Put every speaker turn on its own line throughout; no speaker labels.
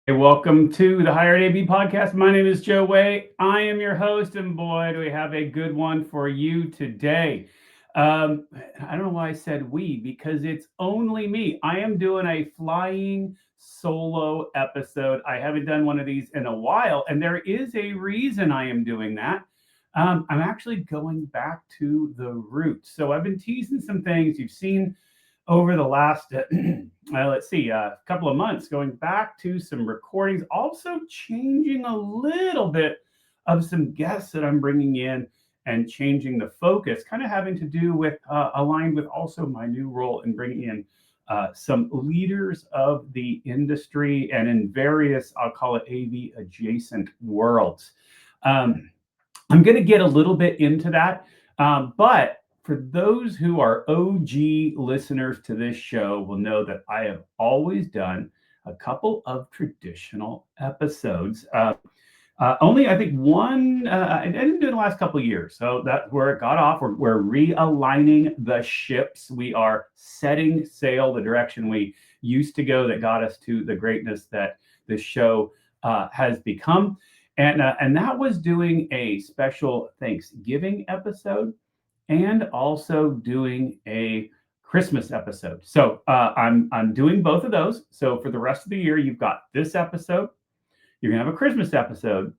Hey, welcome to the Hired AB podcast. My name is Joe Way. I am your host, and boy, do we have a good one for you today. I don't know why I said we, because it's only me. I am doing a flying solo episode. I haven't done one of these in a while, and there is a reason I am doing that. I'm actually going back to the roots. So I've been teasing some things you've seen over the last let's see a couple of months, going back to some recordings, also changing a little bit of some guests that I'm bringing in, and changing the focus, kind of having to do with aligned with also my new role in bringing in some leaders of the industry and in various, I'll call it AV adjacent worlds. um, I'm going to get a little bit into that. But for those who are OG listeners to this show, will know that I have always done a couple of traditional episodes. Only, I think, one, I didn't do it the last couple of years. So that's where it got off. We're realigning the ships. We are setting sail the direction we used to go that got us to the greatness that this show has become. And that was doing a special Thanksgiving episode and also doing a Christmas episode. So I'm doing both of those. So for the rest of the year, you've got this episode, you're gonna have a Christmas episode,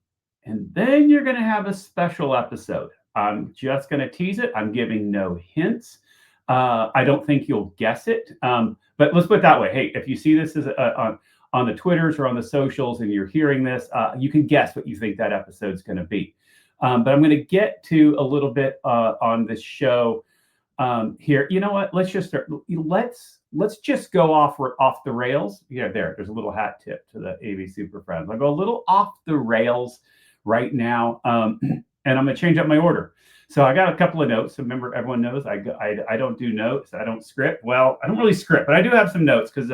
and then you're gonna have a special episode. I'm just gonna tease it. I'm giving no hints. I don't think you'll guess it. But let's put it that way. Hey, if you see this as on the Twitters or on the socials, and you're hearing this, you can guess what you think that episode's going to be. But I'm going to get to a little bit on this show here. You know what? Let's just start. Let's just go off the rails. Yeah, there's a little hat tip to the AV Super Friends. I'll go a little off the rails right now, and I'm going to change up my order. So I got a couple of notes. So remember, everyone knows I don't do notes. I don't script. Well, I don't really script, but I do have some notes because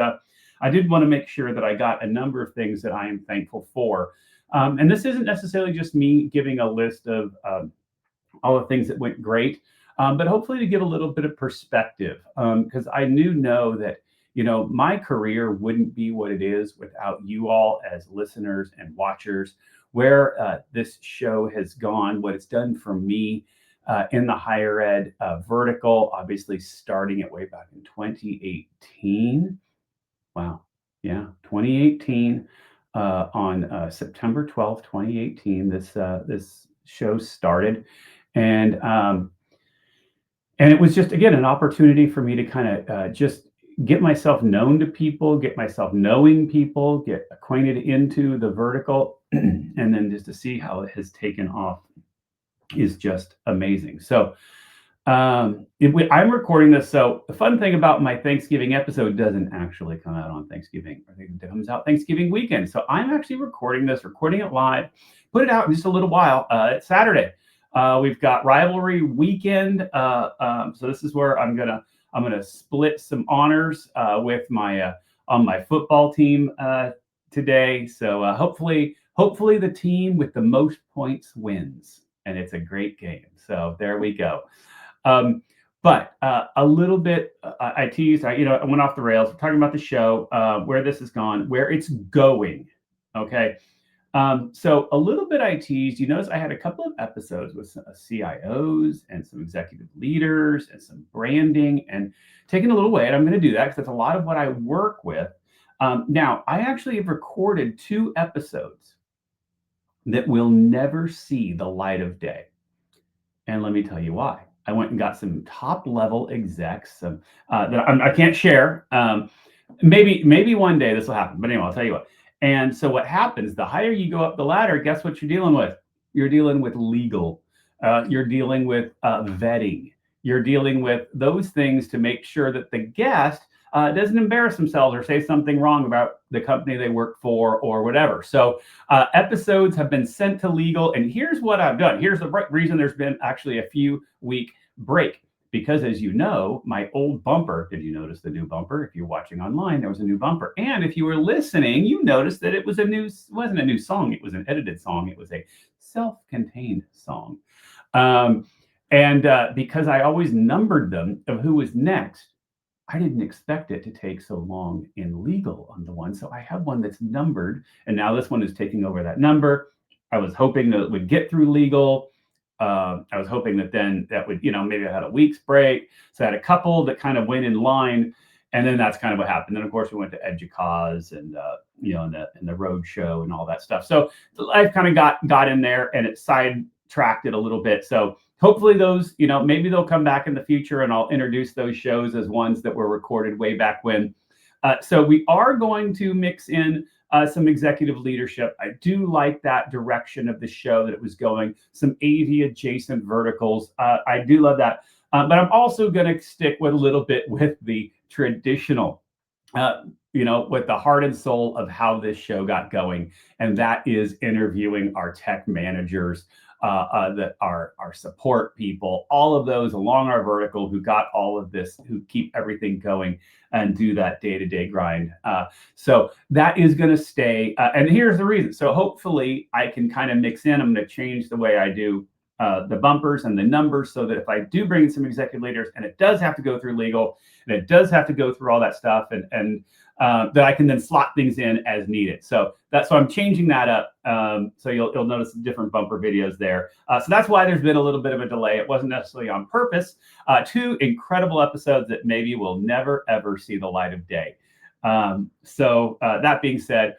I did want to make sure that I got a number of things that I am thankful for. And this isn't necessarily just me giving a list of all the things that went great, but hopefully to give a little bit of perspective, because I know that my career wouldn't be what it is without you all as listeners and watchers. Where this show has gone, what it's done for me in the higher ed vertical, obviously starting it way back in 2018. Wow. Yeah, 2018. On September 12th, 2018, this show started, and it was just, again, an opportunity for me to kind of just get myself known to people, get myself knowing people, get acquainted into the vertical, and then just to see how it has taken off is just amazing. So I'm recording this. So the fun thing about my Thanksgiving episode doesn't actually come out on Thanksgiving. I think it comes out Thanksgiving weekend. So I'm actually recording it live, put it out in just a little while. It's Saturday. We've got rivalry weekend. So this is where I'm gonna split some honors with my on my football team today. So hopefully the team with the most points wins, and it's a great game. So there we go. But a little bit, I teased, I went off the rails. We're talking about the show, where this has gone, where it's going. Okay. So a little bit I teased. You notice I had a couple of episodes with some CIOs and some executive leaders and some branding, and taking a little way. And I'm going to do that because that's a lot of what I work with. Now, I actually have recorded 2 episodes that will never see the light of day. And let me tell you why. I went and got some top level execs that I can't share. Maybe one day this will happen. But anyway, I'll tell you what. And so what happens, the higher you go up the ladder, guess what you're dealing with? You're dealing with legal. You're dealing with vetting. You're dealing with those things to make sure that the guest doesn't embarrass themselves or say something wrong about the company they work for or whatever. So episodes have been sent to legal, and here's what I've done. Here's the reason there's been actually a few week break. Because, as you know, my old bumper, did you notice the new bumper? If you're watching online, there was a new bumper. And if you were listening, you noticed that it wasn't a new song. It was an edited song. It was a self-contained song. And because I always numbered them of who was next, I didn't expect it to take so long in legal on the one. So I have one that's numbered, and now this one is taking over that number. I was hoping that it would get through legal. I was hoping that then that would, maybe I had a week's break. So I had a couple that kind of went in line, and then that's kind of what happened. Then of course we went to EDUCAUSE and and the road show and all that stuff. So life kind of got in there, and it sidetracked it a little bit. So hopefully those, maybe they'll come back in the future, and I'll introduce those shows as ones that were recorded way back when. So we are going to mix in some executive leadership. I do like that direction of the show that it was going, some AV adjacent verticals. I do love that. But I'm also going to stick with a little bit with the traditional, with the heart and soul of how this show got going. And that is interviewing our tech managers, that our support people, all of those along our vertical who got all of this, who keep everything going and do that day-to-day grind. So that is going to stay. And here's the reason. So hopefully I can kind of mix in. I'm going to change the way I do the bumpers and the numbers, so that if I do bring in some executive leaders, and it does have to go through legal, and it does have to go through all that stuff, and that I can then slot things in as needed. So that's why I'm changing that up. So you'll notice different bumper videos there. So that's why there's been a little bit of a delay. It wasn't necessarily on purpose. 2 incredible episodes that maybe will never, ever see the light of day. So that being said,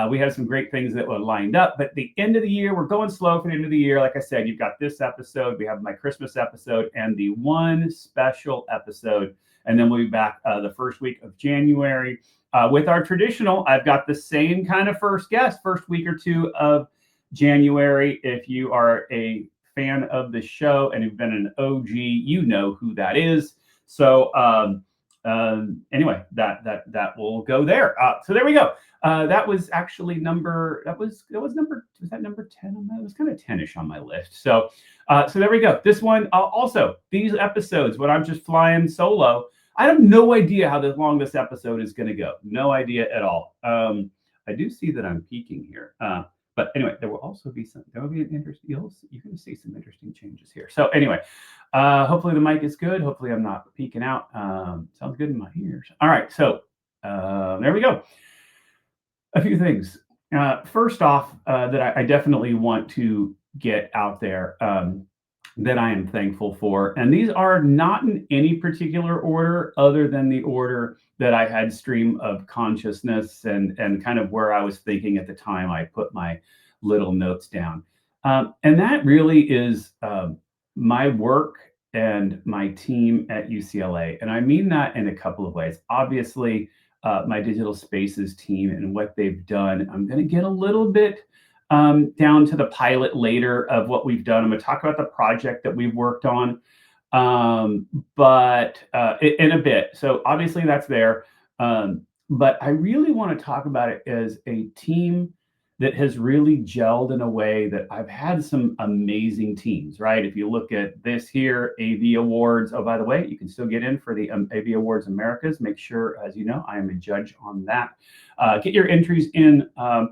we have some great things that were lined up, but the end of the year, we're going slow for the end of the year. Like I said, you've got this episode, we have my Christmas episode, and the one special episode. And then we'll be back the first week of January with our traditional. I've got the same kind of first week or 2 of January. If you are a fan of the show and you've been an OG, you know who that is. So anyway, that will go there. So there we go. That was actually number 10 on that? It was kind of 10ish on my list. So there we go. This one, also these episodes when I'm just flying solo, I have no idea how long this episode is going to go. No idea at all. I do see that I'm peaking here. But anyway, there will be an interesting, you're going to see some interesting changes here. So anyway, hopefully the mic is good. Hopefully I'm not peaking out. Sounds good in my ears. All right. So there we go. A few things. First off, that I definitely want to get out there, that I am thankful for. And these are not in any particular order other than the order that I had stream of consciousness and kind of where I was thinking at the time I put my little notes down. And that really is my work and my team at UCLA. And I mean that in a couple of ways. Obviously, my digital spaces team and what they've done. I'm going to get a little bit down to the pilot later of what we've done. I'm going to talk about the project that we've worked on, but in a bit. So obviously that's there. But I really want to talk about it as a team that has really gelled in a way that I've had some amazing teams, right? If you look at this here, AV Awards. Oh, by the way, you can still get in for the AV Awards Americas. Make sure, as you know, I am a judge on that. Get your entries in. I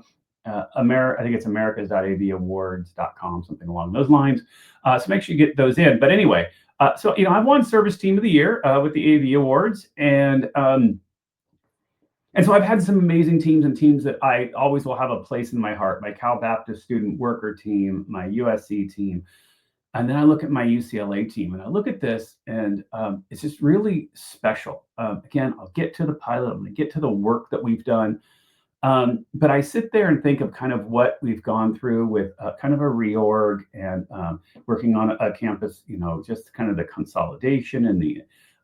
think it's americas.avawards.com, something along those lines. So make sure you get those in. But anyway, so I've won Service Team of the Year with the AV Awards, and so I've had some amazing teams and teams that I always will have a place in my heart. My Cal Baptist Student Worker team, my USC team, and then I look at my UCLA team, and I look at this, and it's just really special. Again, I'll get to the pilot. I'm going to get to the work that we've done. But I sit there and think of kind of what we've gone through with kind of a reorg and working on a campus, just kind of the consolidation and the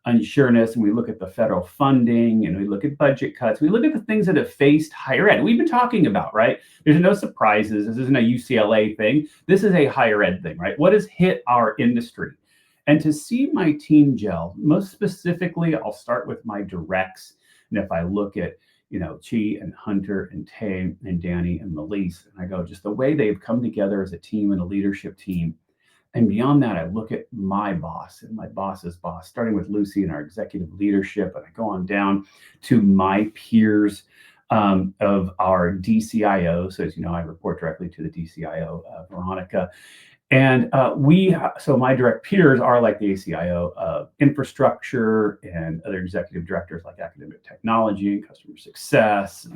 unsureness. And we look at the federal funding, and we look at budget cuts. We look at the things that have faced higher ed. We've been talking about, right? There's no surprises. This isn't a UCLA thing. This is a higher ed thing, right? What has hit our industry? And to see my team gel, most specifically, I'll start with my directs. And if I look at Chi and Hunter and Tay and Danny and Melise, and I go, just the way they've come together as a team and a leadership team. And beyond that, I look at my boss and my boss's boss, starting with Lucy and our executive leadership, and I go on down to my peers of our DCIO. So as you know, I report directly to the DCIO, Veronica. And so my direct peers are like the ACIO of infrastructure and other executive directors like academic technology and customer success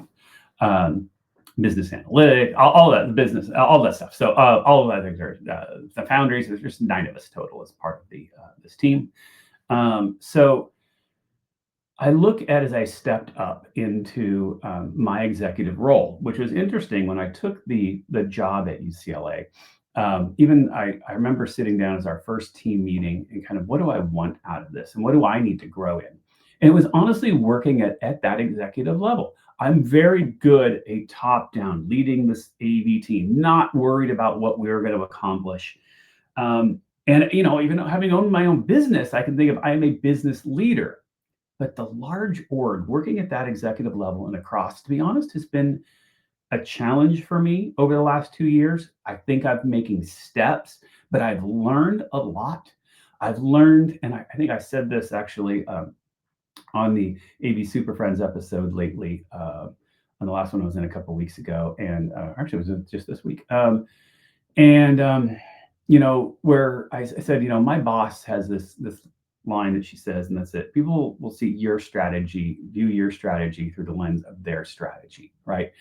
and business analytics, all that business, all that stuff. So all of that things are the foundries. There's just 9 of us total as part of the this team. So I look at as I stepped up into my executive role, which was interesting when I took the job at UCLA. Even I remember sitting down as our first team meeting and kind of what do I want out of this and what do I need to grow in? And it was honestly working at that executive level. I'm very good a top down leading this AV team, not worried about what we were going to accomplish. And even having owned my own business, I can think of I am a business leader. But the large org, working at that executive level and across, to be honest, has been a challenge for me over the last 2 years. I think I'm making steps, but I've learned a lot. I've learned, and I think I said this actually on the AV Super Friends episode lately. On the last one I was in a couple of weeks ago, and actually it was just this week. And where I said, my boss has this line that she says, and that's it. People will see your strategy, view your strategy through the lens of their strategy, right?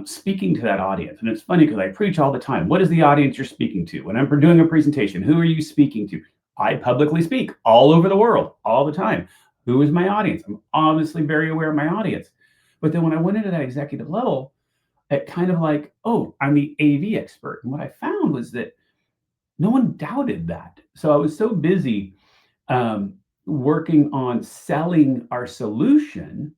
Speaking to that audience. And it's funny because I preach all the time. What is the audience you're speaking to? When I'm doing a presentation, who are you speaking to? I publicly speak all over the world, all the time. Who is my audience? I'm obviously very aware of my audience. But then when I went into that executive level, it kind of like, oh, I'm the AV expert. And what I found was that no one doubted that. So I was so busy working on selling our solution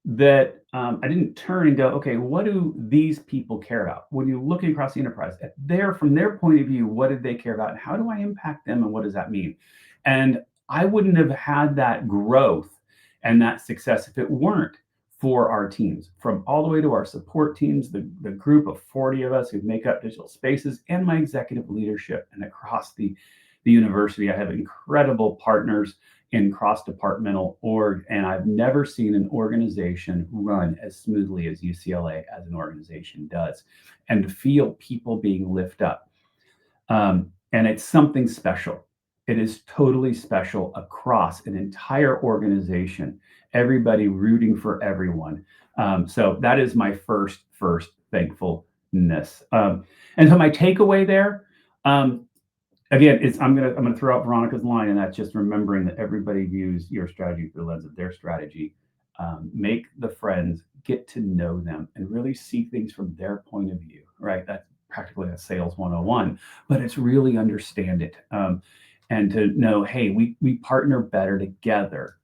that I didn't turn and go, okay, what do these people care about? When you're looking across the enterprise, from their point of view, what did they care about? And how do I impact them? And what does that mean? And I wouldn't have had that growth and that success if it weren't for our teams, from all the way to our support teams, the group of 40 of us who make up Digital Spaces, and my executive leadership. And across the university, I have incredible partners in cross-departmental org, and I've never seen an organization run as smoothly as UCLA as an organization does, and to feel people being lifted up. And it's something special. It is totally special across an entire organization, everybody rooting for everyone. So that is my first thankfulness. And so my takeaway there, again, I'm gonna throw out Veronica's line, and that's just remembering that everybody views your strategy through the lens of their strategy. Make the friends, get to know them, and really see things from their point of view. Right? That's practically a sales 101, but it's really understand it and to know, hey, we partner better together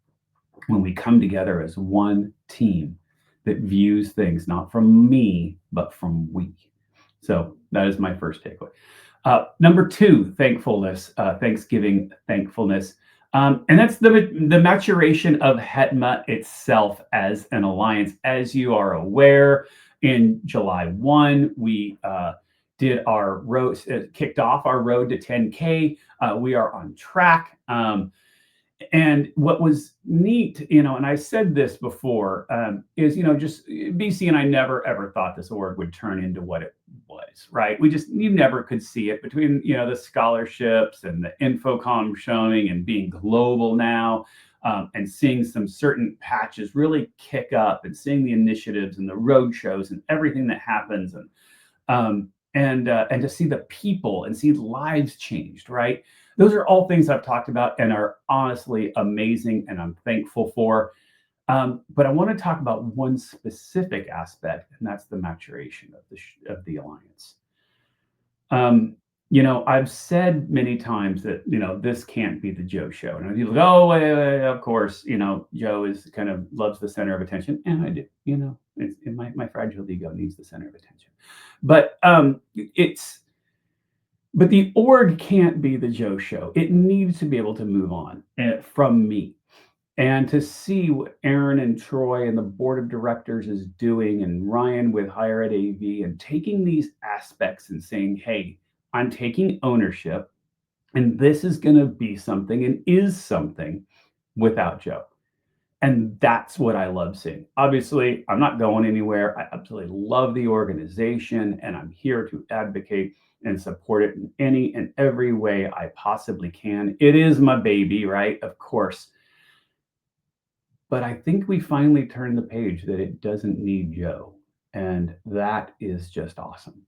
when we come together as one team that views things not from me but from we. So that is my first takeaway. Number 2, thankfulness, Thanksgiving thankfulness. And that's the maturation of HETMA itself as an alliance. As you are aware, in July 1, we did our road, kicked off our road to 10K. We are on track. And what was neat, and I said this before, is, just BC and I never ever thought this org would turn into what it was, right? You never could see it between, the scholarships and the Infocom showing and being global now, and seeing some certain patches really kick up and seeing the initiatives and the road shows and everything that happens. And to see the people and see lives changed, right? Those are all things I've talked about and are honestly amazing, and I'm thankful for. But I want to talk about one specific aspect, and that's the maturation of the alliance. I've said many times that this can't be the Joe show, and people go, "Oh, wait, of course, Joe is kind of loves the center of attention," and I do. It's my fragile ego needs the center of attention, but But the org can't be the Joe show. It needs to be able to move on from me. And to see what Aaron and Troy and the board of directors is doing, and Ryan with Higher Ed AV, and taking these aspects and saying, hey, I'm taking ownership, and this is going to be something and is something without Joe. And that's what I love seeing. Obviously, I'm not going anywhere. I absolutely love the organization, and I'm here to advocate and support it in any and every way I possibly can. It is my baby, right? Of course. But I think we finally turned the page that it doesn't need Joe. And that is just awesome.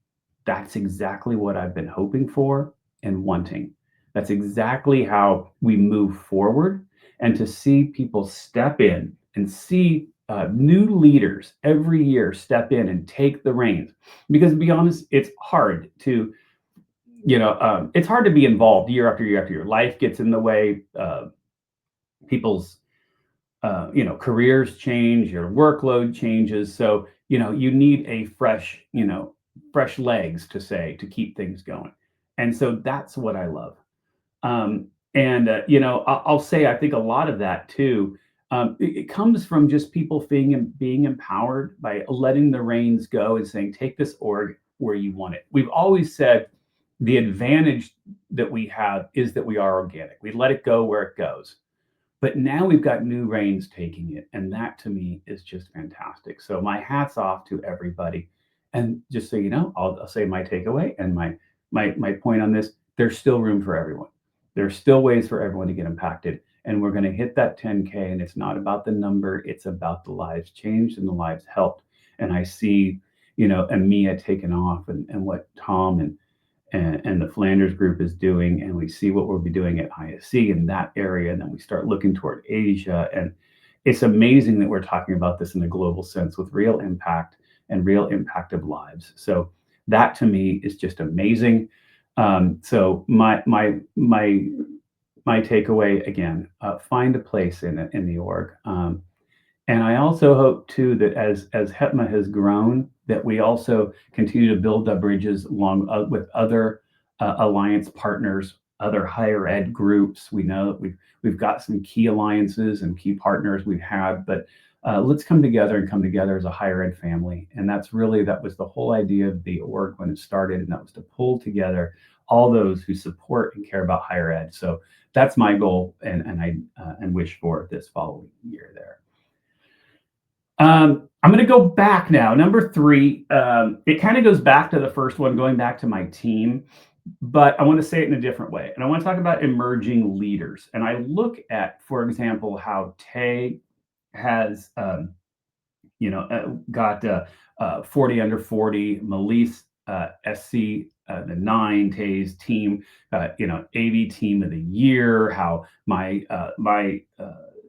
That's exactly what I've been hoping for and wanting. That's exactly how we move forward. And to see people step in and see new leaders every year step in and take the reins. Because to be honest, it's hard to, it's hard to be involved year after year after year. Life gets in the way. People's careers change, your workload changes. So, you need a fresh legs to keep things going. And so that's what I love. I'll say, I think a lot of that too, it comes from just people being empowered by letting the reins go and saying, take this org where you want it. We've always said the advantage that we have is that we are organic. We let it go where it goes. But now we've got new reins taking it. And that to me is just fantastic. So my hat's off to everybody. And just so you know, I'll say my takeaway and my point on this, there's still room for everyone. There's still ways for everyone to get impacted. And we're going to hit that 10K. And it's not about the number, it's about the lives changed and the lives helped. And I see, EMEA taking off and what Tom and the Flanders group is doing, and we see what we'll be doing at ISC in that area, and then we start looking toward Asia. And it's amazing that we're talking about this in a global sense with real impact and real impact of lives. So that to me is just amazing. So my takeaway again, find a place in the org. And I also hope too that as HETMA has grown, that we also continue to build the bridges along with other alliance partners, other higher ed groups. We know that we've got some key alliances and key partners we've had, but let's come together as a higher ed family. And that was the whole idea of the org when it started, and that was to pull together all those who support and care about higher ed. So that's my goal and I wish for this following year there. I'm going to go back now. Number 3, it kind of goes back to the first one, going back to my team, but I want to say it in a different way. And I want to talk about emerging leaders. And I look at, for example, how Tay has, got 40 under 40, Melise, SC, the 9, Tay's team, AV team of the year, how my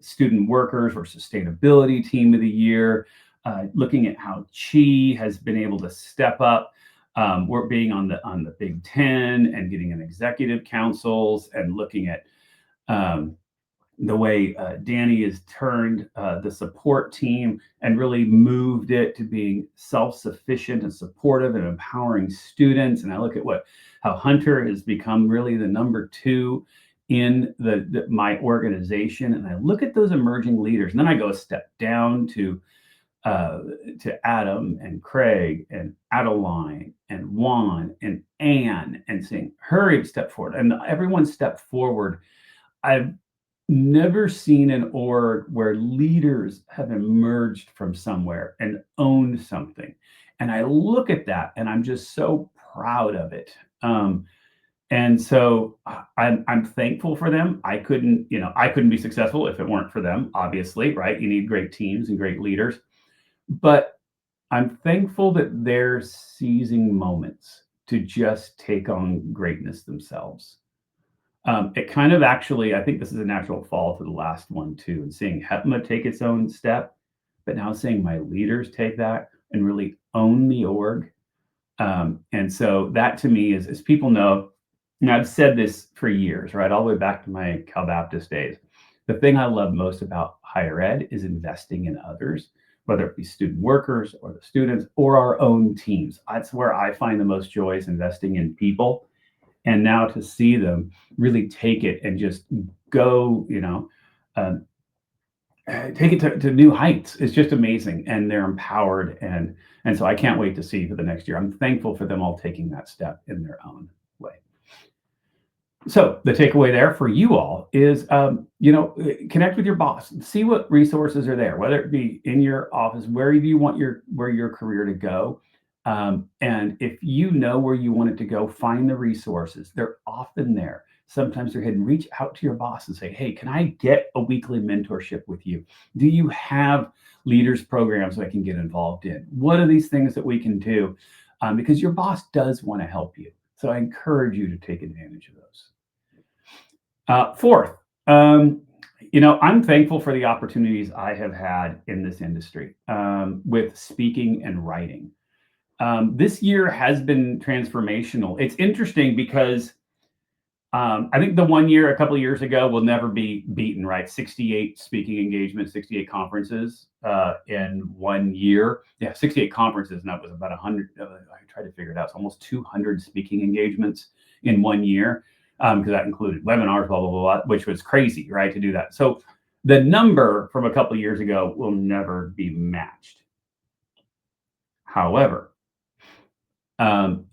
student workers or sustainability team of the year, looking at how Chi has been able to step up, we're being on the Big Ten and getting an executive councils, and looking at the way Danny has turned the support team and really moved it to being self-sufficient and supportive and empowering students. And I look at how Hunter has become really the number 2 in my organization, and I look at those emerging leaders, and then I go a step down to Adam and Craig and Adeline and Juan and Anne, and saying, hurry, step forward, and everyone step forward. I've never seen an org where leaders have emerged from somewhere and owned something, and I look at that and I'm just so proud of it. And so I'm thankful for them. I couldn't be successful if it weren't for them, obviously, right? You need great teams and great leaders. But I'm thankful that they're seizing moments to just take on greatness themselves. It kind of actually, I think this is a natural fall to the last one too, and seeing HETMA take its own step, but now seeing my leaders take that and really own the org. And so that to me is, as people know, and I've said this for years, right, all the way back to my Cal Baptist days, the thing I love most about higher ed is investing in others, whether it be student workers or the students or our own teams. That's where I find the most joy, is investing in people. And now to see them really take it and just go, take it to new heights, is just amazing. And they're empowered. And so I can't wait to see for the next year. I'm thankful for them all taking that step in their own way. So the takeaway there for you all is, connect with your boss, see what resources are there, whether it be in your office, where do you want your career to go, And if you know where you want it to go, find the resources. They're often there. Sometimes they're hidden. Reach out to your boss and say, hey, can I get a weekly mentorship with you? Do you have leaders programs that I can get involved in? What are these things that we can do? Because your boss does want to help you. So I encourage you to take advantage of those. Fourth, I'm thankful for the opportunities I have had in this industry with speaking and writing. This year has been transformational. It's interesting because I think the 1 year, a couple of years ago, will never be beaten, right? 68 speaking engagements, 68 conferences in 1 year. Yeah, 68 conferences, and that was about 100. I tried to figure it out. It's almost 200 speaking engagements in 1 year because that included webinars, blah, blah, blah, blah, which was crazy, right, to do that. So the number from a couple of years ago will never be matched. However,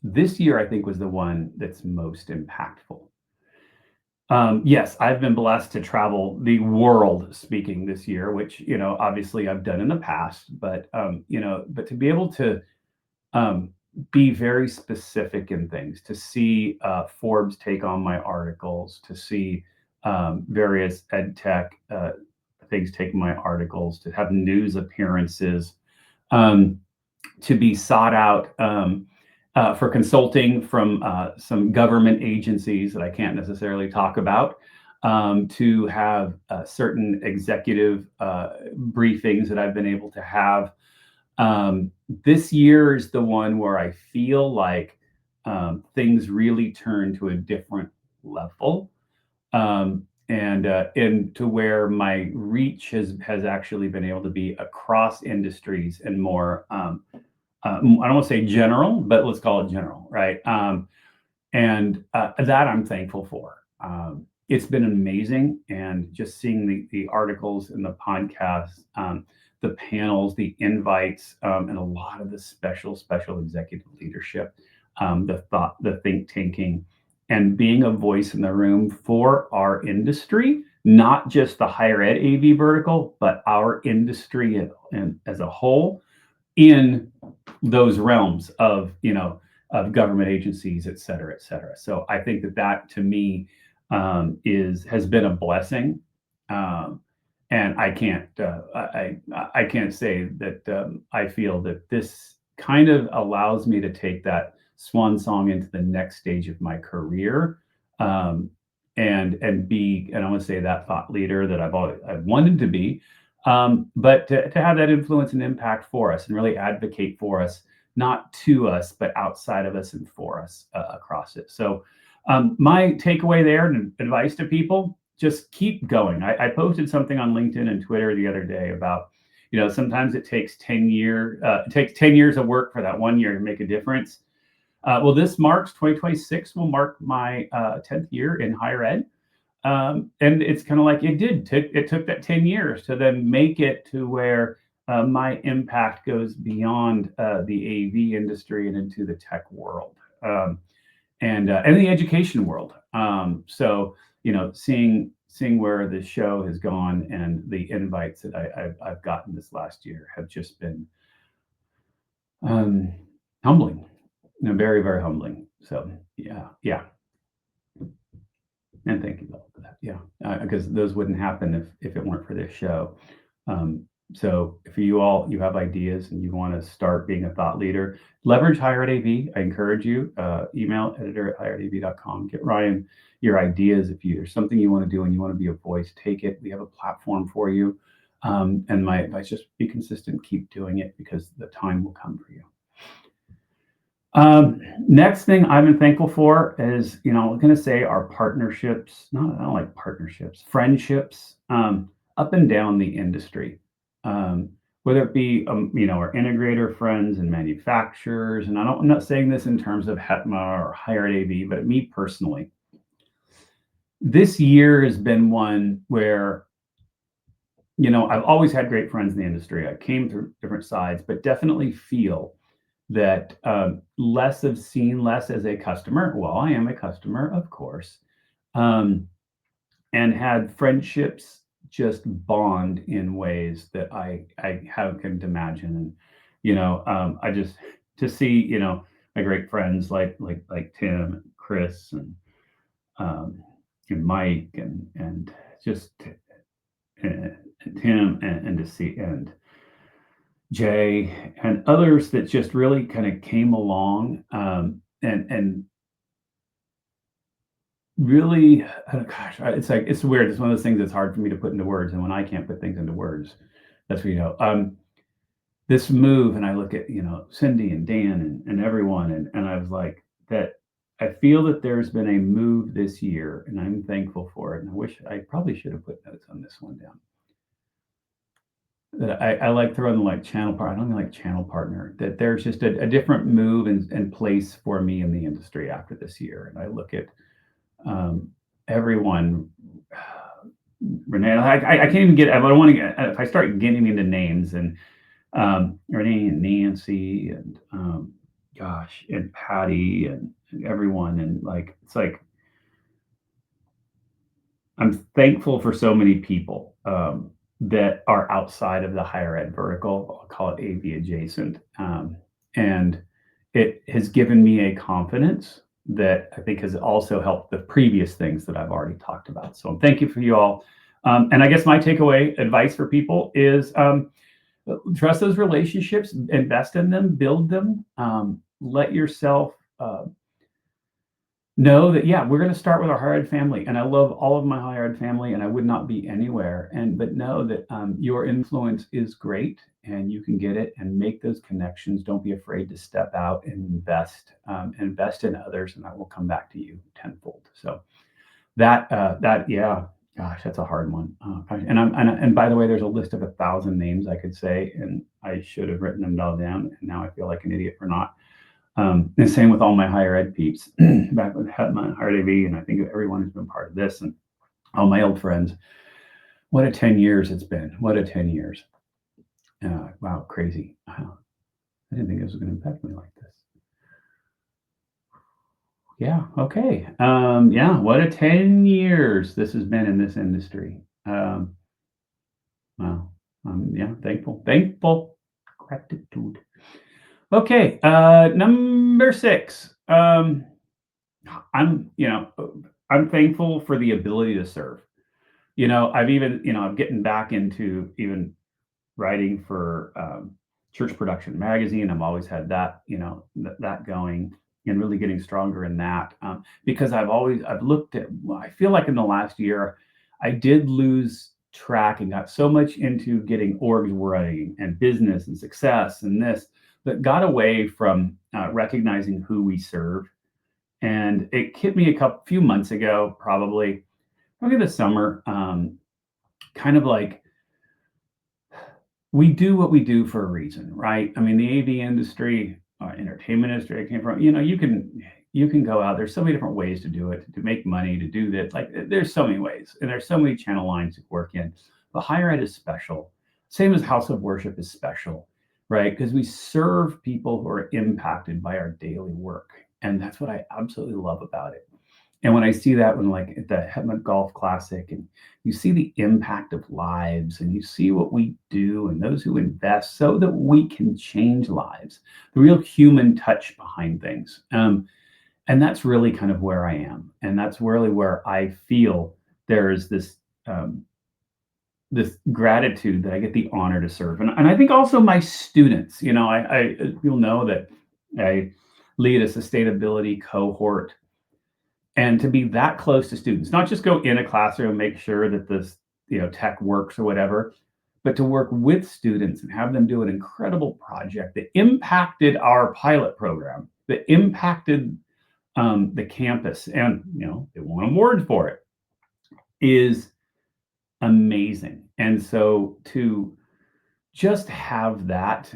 this year, I think, was the one that's most impactful. Yes, I've been blessed to travel the world speaking this year, which, obviously I've done in the past, but to be able to um, be very specific in things, to see Forbes take on my articles, to see various ed tech things take my articles, to have news appearances, um, to be sought out for consulting from some government agencies that I can't necessarily talk about, to have certain executive briefings that I've been able to have. This year is the one where I feel like things really turn to a different level. And to where my reach has actually been able to be across industries and more I don't want to say general, but let's call it general, right? And that I'm thankful for. It's been amazing, and just seeing the articles and the podcasts, the panels, the invites, and a lot of the special executive leadership, the think tanking, and being a voice in the room for our industry, not just the higher ed AV vertical, but our industry and as a whole in those realms of of government agencies, et cetera, et cetera. So I think that to me has been a blessing, and I can't say that I feel that this kind of allows me to take that swan song into the next stage of my career, and I want to say that thought leader that I've wanted to be, but to have that influence and impact for us and really advocate for us, not to us, but outside of us and for us across it. So my takeaway there and advice to people, just keep going. I posted something on LinkedIn and Twitter the other day about, sometimes it takes 10 years of work for that 1 year to make a difference. Well, this marks 2026 will mark my 10th year in higher ed. And it's kind of like it took that 10 years to then make it to where my impact goes beyond the AV industry and into the tech world, and the education world. So seeing where the show has gone and the invites that I've gotten this last year have just been humbling, very, very humbling. So yeah. And thank you all for that. Yeah, because those wouldn't happen if it weren't for this show. So if you have ideas and you want to start being a thought leader, leverage Higher Ed AV. I encourage you, email editor@higheredav.com. Get Ryan your ideas. If there's something you want to do and you want to be a voice, take it. We have a platform for you. And my advice, just be consistent, keep doing it, because the time will come for you. Next thing I've been thankful for is, I'm going to say our partnerships. I don't like partnerships, friendships, up and down the industry. Whether it be, our integrator friends and manufacturers. And I'm not saying this in terms of HETMA or Higher Ed AV, but me personally, this year has been one where, I've always had great friends in the industry. I came through different sides, but definitely feel that less as a customer. Well, I am a customer, of course, and had friendships just bond in ways that I haven't imagine. And to see, my great friends like Tim and Chris um, and Mike and just Tim and to see and Jay and others that just really kind of came along and really, gosh, it's weird. It's one of those things that's hard for me to put into words, and when I can't put things into words, that's what this move, and I look at Cindy and Dan and everyone, and I was like that. I feel that there's been a move this year, and I'm thankful for it. And I wish I probably should have put notes on this one down. That I like throwing the channel partner. I don't even like channel partner. That there's just a different move and place for me in the industry after this year, and I look at everyone. Renee, I can't even get. I don't want to get. If I start getting into names and Renee and Nancy and gosh and Patty and everyone and it's like I'm thankful for so many people that are outside of the higher ed vertical. I'll call it AV adjacent, and it has given me a confidence that I think has also helped the previous things that I've already talked about. So thank you for you all. And I guess my takeaway advice for people is trust those relationships, invest in them, build them, let yourself know that, yeah, we're going to start with our higher ed family. And I love all of my higher ed family and I would not be anywhere. But know that your influence is great and you can get it and make those connections. Don't be afraid to step out and invest in others, and that will come back to you tenfold. So yeah, gosh, that's a hard one. And by the way, there's a list of 1,000 names I could say, and I should have written them all down. And now I feel like an idiot for not. And same with all my higher ed peeps back with HETMA and Hard AV, and I think everyone who's been part of this and all my old friends. What a 10 years it's been. What a 10 years. Wow, crazy. I didn't think it was going to impact me like this. Yeah, okay. Yeah, what a 10 years this has been in this industry. Wow. Yeah, thankful. Gratitude. Okay, number 6. I'm thankful for the ability to serve. I'm getting back into even writing for Church Production Magazine. I've always had that, that going and really getting stronger in that because I've looked at, I feel like in the last year, I did lose track and got so much into getting orgs running and business and success and this, but got away from recognizing who we serve. And it hit me few months ago, probably this summer, kind of like, we do what we do for a reason, right? I mean, the AV industry, entertainment industry I came from, you can go out. There's so many different ways to do it, to make money, to do that. There's so many ways, and there's so many channel lines to work in. But higher ed is special. Same as House of Worship is special, right? Because we serve people who are impacted by our daily work. And that's what I absolutely love about it. And when I see that at the HETMA Golf Classic, and you see the impact of lives, and you see what we do and those who invest so that we can change lives, the real human touch behind things. And that's really kind of where I am. And that's really where I feel there is this gratitude that I get the honor to serve. And I think also my students, you'll know that I lead a sustainability cohort. And to be that close to students, not just go in a classroom and make sure that this tech works or whatever, but to work with students and have them do an incredible project that impacted our pilot program, that impacted the campus, and they won awards for it, is amazing. And so to just have that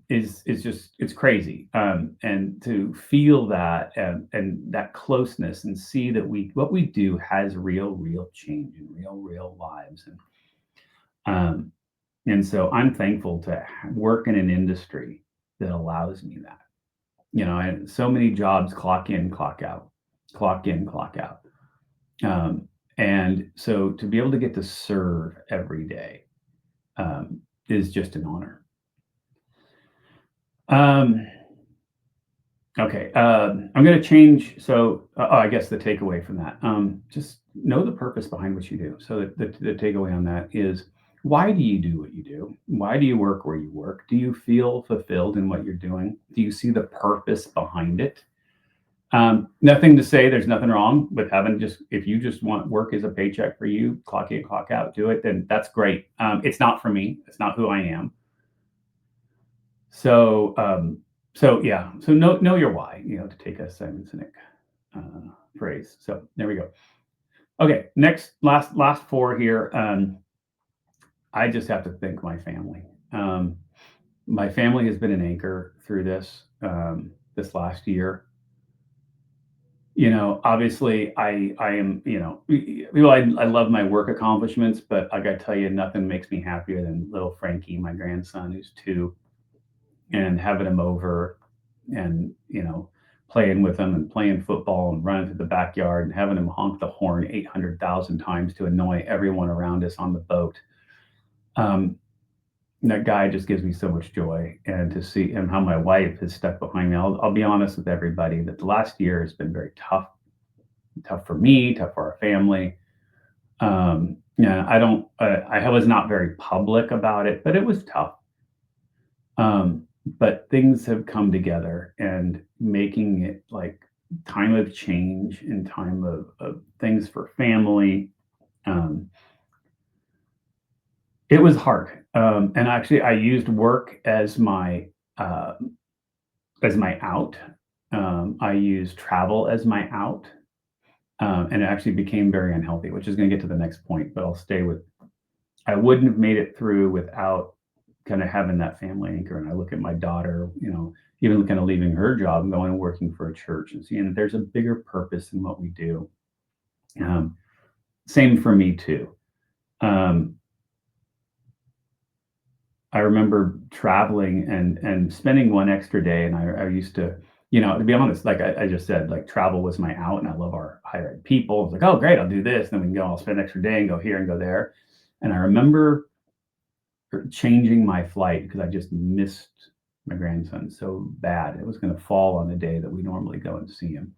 is just, it's crazy. And to feel that and that closeness and see that what we do has real change in real lives. And so I'm thankful to work in an industry that allows me that. And so many jobs clock in, clock out, clock in, clock out. And so to be able to get to serve every day is just an honor. Okay, I'm going to change. So, I guess the takeaway from that, just know the purpose behind what you do. So the takeaway on that is, why do you do what you do? Why do you work where you work? Do you feel fulfilled in what you're doing? Do you see the purpose behind it? Nothing to say there's nothing wrong with having just, if you just want work as a paycheck for you, clock in, clock out, do it, then that's great. It's not for me. It's not who I am. So, yeah. So know your why, to take a Simon Sinek phrase. So there we go. Okay, last four here. I just have to thank my family. My family has been an anchor through this last year. Obviously I am, I love my work accomplishments, but I got to tell you, nothing makes me happier than little Frankie, my grandson, who's 2, and having him over and, playing with him and playing football and running through the backyard and having him honk the horn 800,000 times to annoy everyone around us on the boat. That guy just gives me so much joy, and to see and how my wife has stuck behind me. I'll be honest with everybody that the last year has been very tough for me, tough for our family. Yeah, I was not very public about it, but it was tough. But things have come together, and making it like time of change and time of things for family. It was hard. And actually I used work as my out. I used travel as my out. And it actually became very unhealthy, which is going to get to the next point, but I'll stay with, I wouldn't have made it through without kind of having that family anchor. And I look at my daughter, even kind of leaving her job and going and working for a church and seeing that there's a bigger purpose in what we do. Same for me too. I remember traveling and spending one extra day, and I used to, to be honest, like I just said, like travel was my out, and I love our higher ed people. It's like, oh, great, I'll do this. Then we can go, I'll spend an extra day and go here and go there. And I remember changing my flight because I just missed my grandson so bad. It was going to fall on the day that we normally go and see him.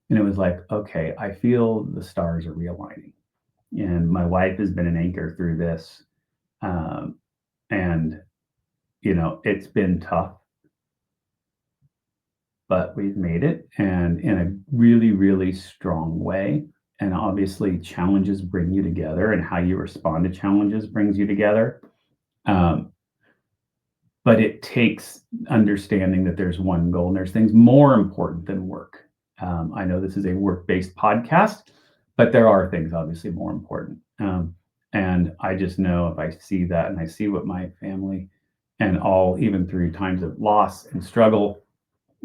And it was like, okay, I feel the stars are realigning. And my wife has been an anchor through this. And, it's been tough, but we've made it, and in a really, really strong way. And obviously challenges bring you together, and how you respond to challenges brings you together. But it takes understanding that there's one goal and there's things more important than work. I know this is a work-based podcast, but there are things obviously more important. And I just know, if I see that and I see what my family and even through times of loss and struggle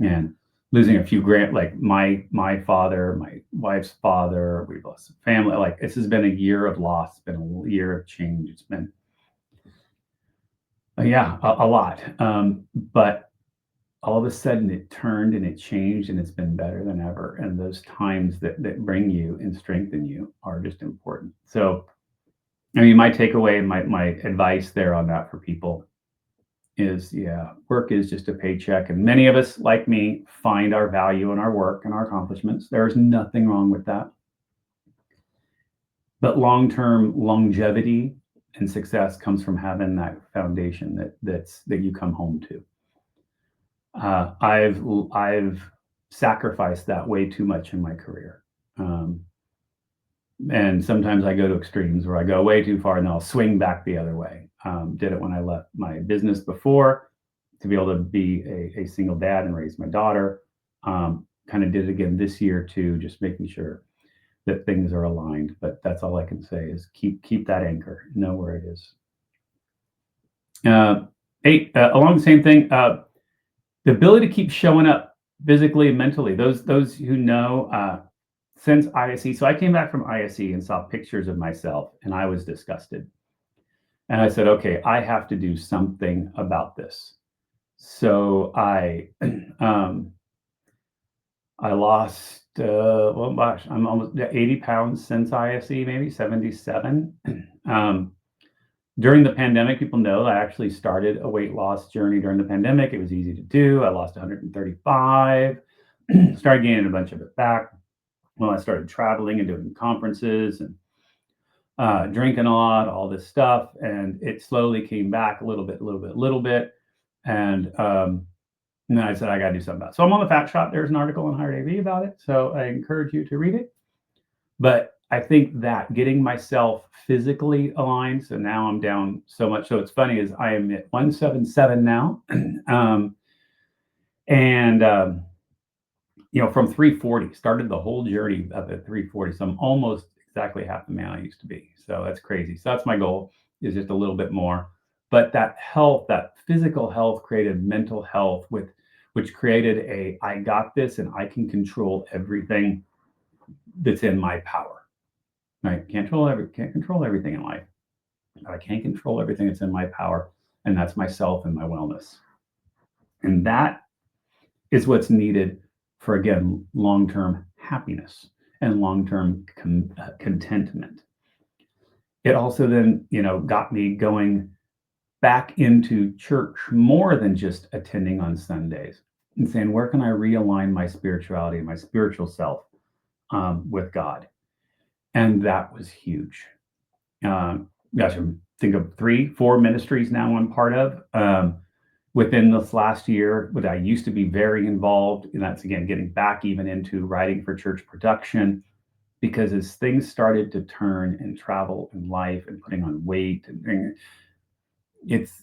and losing a few like my father, my wife's father, we've lost family. Like, this has been a year of loss, it's been a year of change. It's been, yeah, a lot. But all of a sudden it turned and it changed, and it's been better than ever. And those times that bring you and strengthen you are just important. So, I mean, my takeaway and my advice there on that for people is, yeah, work is just a paycheck. And many of us, like me, find our value in our work and our accomplishments. There's nothing wrong with that. But long-term longevity and success comes from having that foundation that you come home to. I've sacrificed that way too much in my career. And sometimes I go to extremes where I go way too far and then I'll swing back the other way. Did it when I left my business before to be able to be a single dad and raise my daughter. Kind of did it again this year too, just making sure that things are aligned. But that's all I can say is keep that anchor, know where it is. 8, along the same thing, the ability to keep showing up physically and mentally. Those who know, since ISE, so I came back from ISE and saw pictures of myself, and I was disgusted. And I said, okay, I have to do something about this. So I lost, well, gosh, I'm almost 80 pounds since ISE, maybe 77. During the pandemic, people know I actually started a weight loss journey during the pandemic. It was easy to do. I lost 135, started gaining a bunch of it back. Well, I started traveling and doing conferences and drinking a lot, all this stuff, and it slowly came back a little bit. And then I said, I got to do something about it. So I'm on the Fat Shop. There's an article on Hired AV about it. So I encourage you to read it. But I think that getting myself physically aligned, so now I'm down so much. So it's funny is I am at 177 now. From 340, started the whole journey up at 340. So I'm almost exactly half the man I used to be. So that's crazy. So that's my goal, is just a little bit more. But that health, that physical health created mental health, which created I got this and I can control everything that's in my power. Right? Can't control everything in life. But I can control everything that's in my power, and that's myself and my wellness. And that is what's needed for, again, long-term happiness and long-term contentment. It also then, got me going back into church more than just attending on Sundays and saying, where can I realign my spirituality and my spiritual self with God? And that was huge. Gosh, I think of 3-4 ministries now I'm part of. Within this last year, I used to be very involved, and that's, again, getting back even into writing for church production, because as things started to turn and travel in life and putting on weight, and it's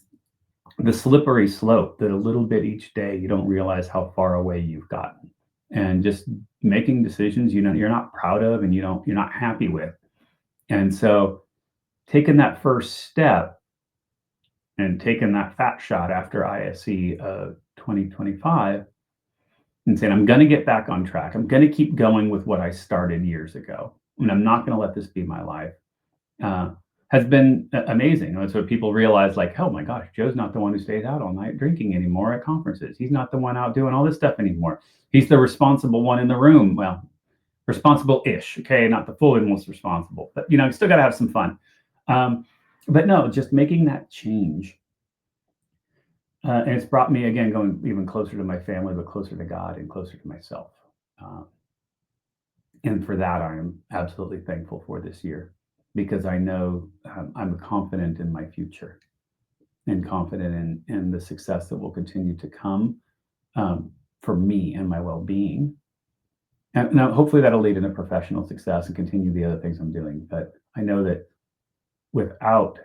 the slippery slope that a little bit each day, you don't realize how far away you've gotten, and just making decisions you're not proud of and you're not happy with. And so taking that first step and taking that fat shot after ISE 2025 and saying, I'm going to get back on track. I'm going to keep going with what I started years ago, and I'm not going to let this be my life, has been amazing. And so people realize, like, oh my gosh, Joe's not the one who stays out all night drinking anymore at conferences. He's not the one out doing all this stuff anymore. He's the responsible one in the room. Well, responsible-ish, okay, not the fully most responsible, but you still got to have some fun. But no, just making that change. And it's brought me, again, going even closer to my family, but closer to God and closer to myself. And for that, I am absolutely thankful for this year, because I know I'm confident in my future and confident in the success that will continue to come for me and my well-being. And now, hopefully that'll lead into professional success and continue the other things I'm doing. But I know that without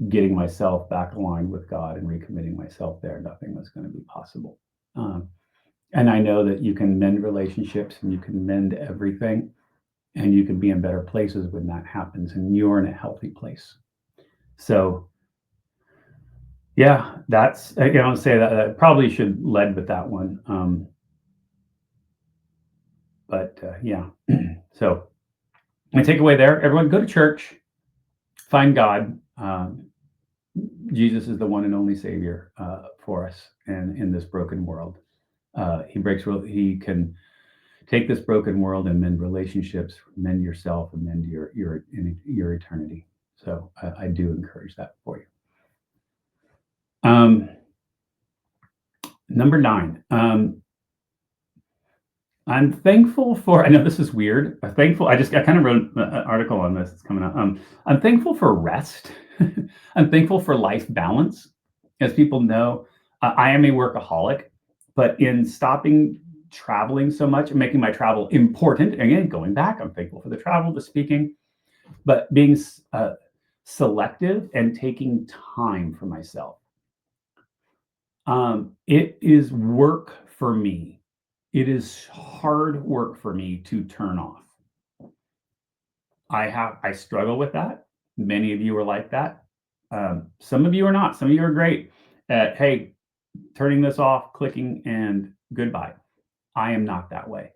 getting myself back aligned with God and recommitting myself there, nothing was going to be possible. And I know that you can mend relationships and you can mend everything, and you can be in better places when that happens and you're in a healthy place. So yeah, that's, I'll say that I probably should lead with that one. Yeah. So my takeaway there, everyone, go to church, find God. Jesus is the one and only Savior for us and in this broken world. He can take this broken world and mend relationships, mend yourself, and mend your eternity. So I do encourage that for you. Number 9. I'm thankful for, I know this is weird. I kind of wrote an article on this. It's coming up. I'm thankful for rest. I'm thankful for life balance. As people know, I am a workaholic, but in stopping traveling so much and making my travel important, again, going back, I'm thankful for the travel, the speaking, but being selective and taking time for myself. It is work for me. It is hard work for me to turn off. I struggle with that. Many of you are like that. Some of you are not. Some of you are great at, hey, turning this off, clicking, and goodbye. I am not that way.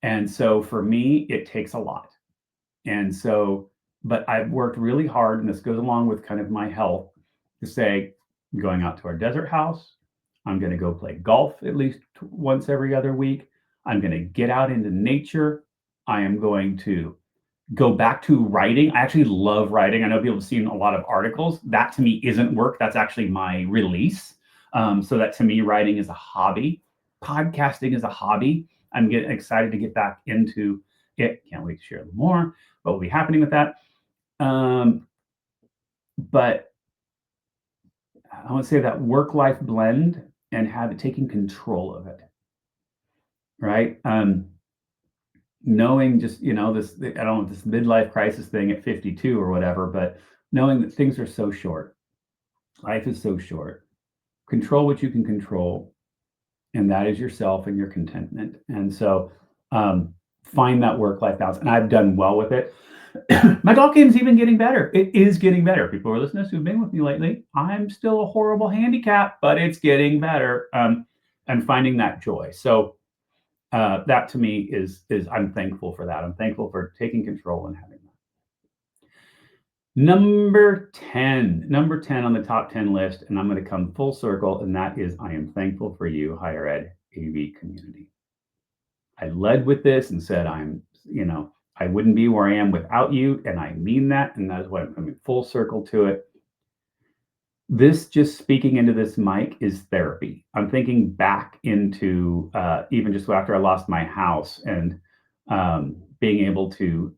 And so for me, it takes a lot. And so, but I've worked really hard, and this goes along with kind of my health, to say, I'm going out to our desert house. I'm going to go play golf at least once every other week. I'm going to get out into nature. I am going to go back to writing. I actually love writing. I know people have seen a lot of articles. That to me isn't work. That's actually my release. So that to me, writing is a hobby. Podcasting is a hobby. I'm getting excited to get back into it. Can't wait to share more what will be happening with that. But I want to say that work-life blend and taking control of it, right? Knowing just, this, I don't know, this midlife crisis thing at 52 or whatever, but knowing that things are so short, life is so short, control what you can control, and that is yourself and your contentment. And so find that work-life balance. And I've done well with it. My golf game is even getting better. It is getting better. People who are listeners who've been with me lately, I'm still a horrible handicap, but it's getting better. And finding that joy. So that to me is I'm thankful for that. I'm thankful for taking control and having that. Number 10 on the top 10 list, and I'm going to come full circle, and that is I am thankful for you, higher ed AV community. I led with this and said I wouldn't be where I am without you, and I mean that, and that's why I'm coming full circle to it. This just speaking into this mic is therapy. I'm thinking back into even just after I lost my house and being able to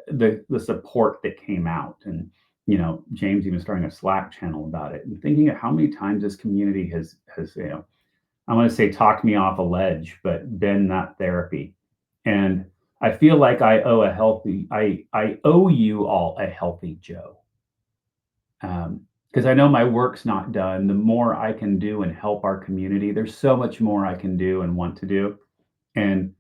the support that came out, and James even starting a Slack channel about it, and thinking of how many times this community has I want to say talked me off a ledge, but been that therapy. And I feel like I owe you all a healthy Joe. Because I know my work's not done. The more I can do and help our community, there's so much more I can do and want to do. And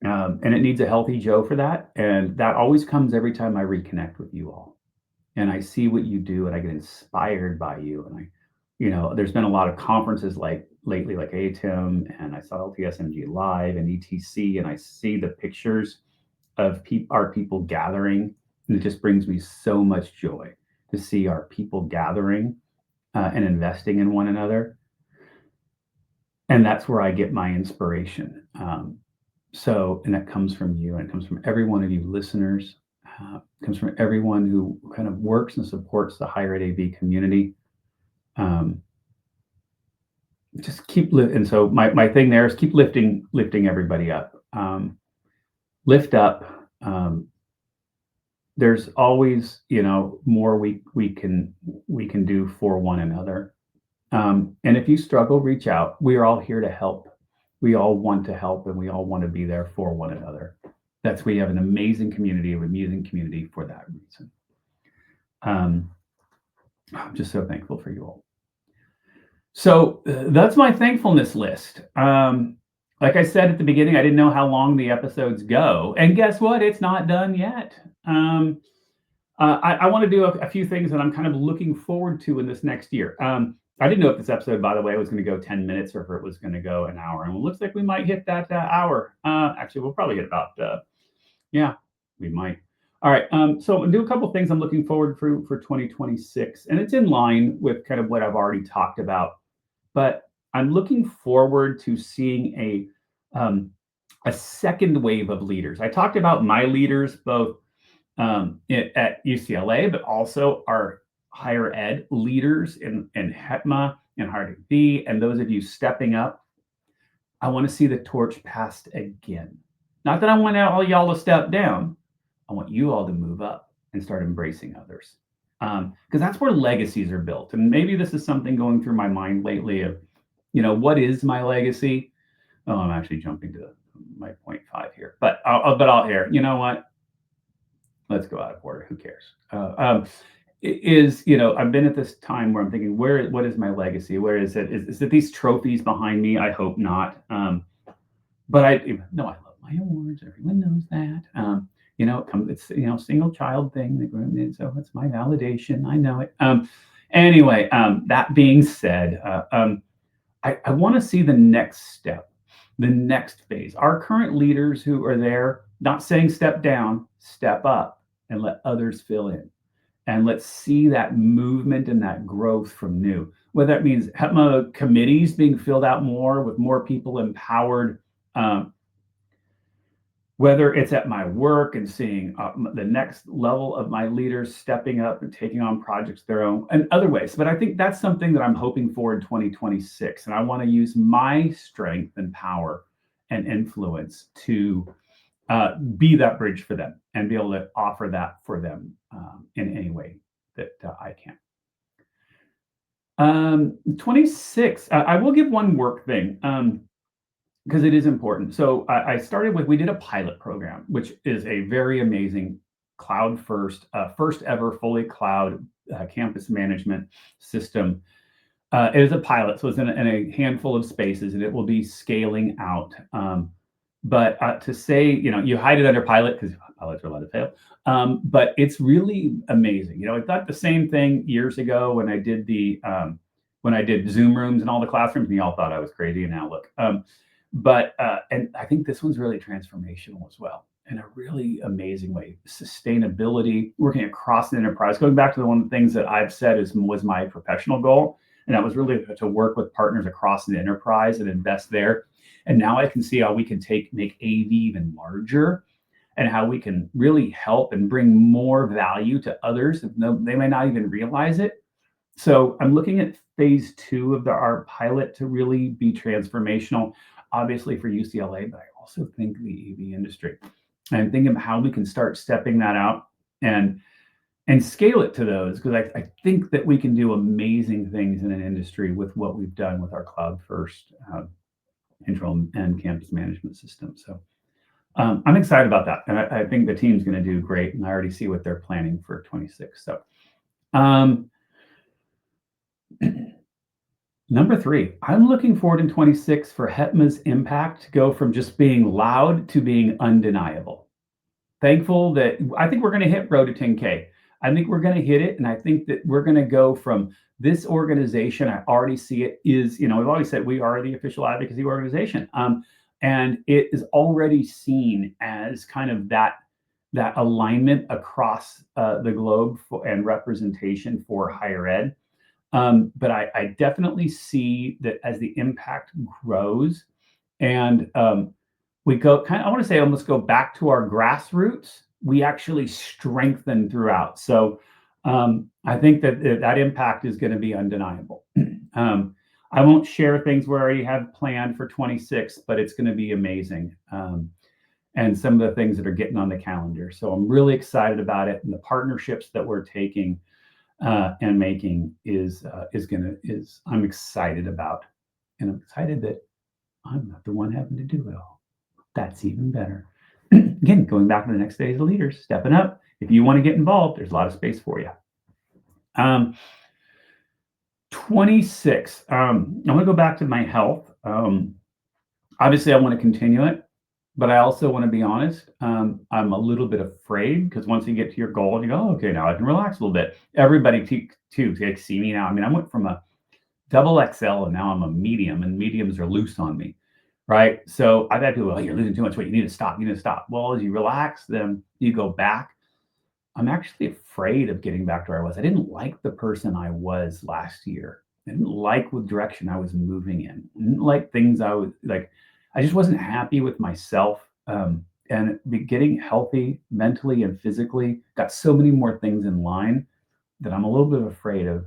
it needs a healthy Joe for that. And that always comes every time I reconnect with you all. And I see what you do and I get inspired by you. And there's been a lot of conferences like lately, like ATEM, and I saw LTSMG Live and ETC, and I see the pictures of our people gathering. And it just brings me so much joy to see our people gathering and investing in one another. And that's where I get my inspiration. And that comes from you, and it comes from every one of you listeners. It comes from everyone who kind of works and supports the higher ed AV community. Just keep and so my thing there is keep lifting everybody up. Lift up. There's always more we can do for one another. And if you struggle, reach out. We are all here to help. We all want to help, and we all want to be there for one another. We have an amazing community for that reason. I'm just so thankful for you all. So that's my thankfulness list. Like I said at the beginning, I didn't know how long the episodes go. And guess what? It's not done yet. I want to do a few things that I'm kind of looking forward to in this next year. I didn't know if this episode, by the way, was going to go 10 minutes or if it was going to go an hour. And it looks like we might hit that hour. Actually, we'll probably hit about, we might. All right. So I'll do a couple of things I'm looking forward for 2026. And it's in line with kind of what I've already talked about. But I'm looking forward to seeing a second wave of leaders. I talked about my leaders both at UCLA, but also our higher ed leaders in HETMA and higher ed, and those of you stepping up. I want to see the torch passed again. Not that I want all y'all to step down. I want you all to move up and start embracing others. Because that's where legacies are built. And maybe this is something going through my mind lately of, what is my legacy? Oh, I'm actually jumping to my 0.5 here, but I'll hear, you know what? Let's go out of order. Who cares? I've been at this time where I'm thinking, what is my legacy? Where is it? Is it these trophies behind me? I hope not. But I love my awards. Everyone knows that. It's single child thing. So it's my validation. I know it. Anyway, that being said, I want to see the next step, the next phase. Our current leaders who are there, not saying step down, step up and let others fill in. And let's see that movement and that growth from new. Whether that means HETMA committees being filled out more with more people empowered. whether it's at my work and seeing the next level of my leaders stepping up and taking on projects of their own and other ways. But I think that's something that I'm hoping for in 2026. And I want to use my strength and power and influence to be that bridge for them and be able to offer that for them in any way that I can. 26, I will give one work thing. Because it is important. So I started with, we did a pilot program, which is a very amazing cloud first ever fully cloud campus management system. It is a pilot, so it's in a handful of spaces, and it will be scaling out. But to say, you hide it under pilot because pilots are allowed to fail. But it's really amazing. I thought the same thing years ago when I did when I did Zoom rooms in all the classrooms, and y'all thought I was crazy, and now look. And I think this one's really transformational as well in a really amazing way. Sustainability, working across an enterprise, going back to one of the things that I've said was my professional goal. And that was really to work with partners across an enterprise and invest there. And now I can see how we can make AV even larger and how we can really help and bring more value to others. They may not even realize it. So I'm looking at phase 2 of our pilot to really be transformational, obviously for UCLA, but I also think the AV industry. And I'm thinking of how we can start stepping that out and scale it to those, because I think that we can do amazing things in an industry with what we've done with our cloud first control and campus management system. So I'm excited about that. And I think the team's going to do great. And I already see what they're planning for 26. So number 3, I'm looking forward in 26 for HETMA's impact to go from just being loud to being undeniable. Thankful that I think we're going to hit road to 10K. I think we're going to hit it. And I think that we're going to go from this organization. I already see it is, we've always said we are the official advocacy organization. And it is already seen as kind of that alignment across the globe and representation for higher ed. But I definitely see that as the impact grows and we go I want to say almost go back to our grassroots, we actually strengthen throughout. So I think that impact is going to be undeniable. I won't share things we already have planned for 26, but it's going to be amazing. And some of the things that are getting on the calendar. So I'm really excited about it. And the partnerships that we're taking and making I'm excited about, and I'm excited that I'm not the one having to do it all. That's even better. Again, going back to the next phase of leaders, stepping up. If you want to get involved, there's a lot of space for you. 26. I want to go back to my health. Obviously, I want to continue it, but I also want to be honest. I'm a little bit afraid because once you get to your goal, you go, oh, okay, now I can relax a little bit. Everybody too, they see me now. I mean, I went from a double XL and now I'm a medium, and mediums are loose on me, right? So I've had people, oh, you're losing too much weight. You need to stop. You need to stop. Well, as you relax, then you go back. I'm actually afraid of getting back to where I was. I didn't like the person I was last year. I didn't like the direction I was moving in. I didn't like things I was like. I just wasn't happy with myself. And getting healthy mentally and physically, got so many more things in line that I'm a little bit afraid of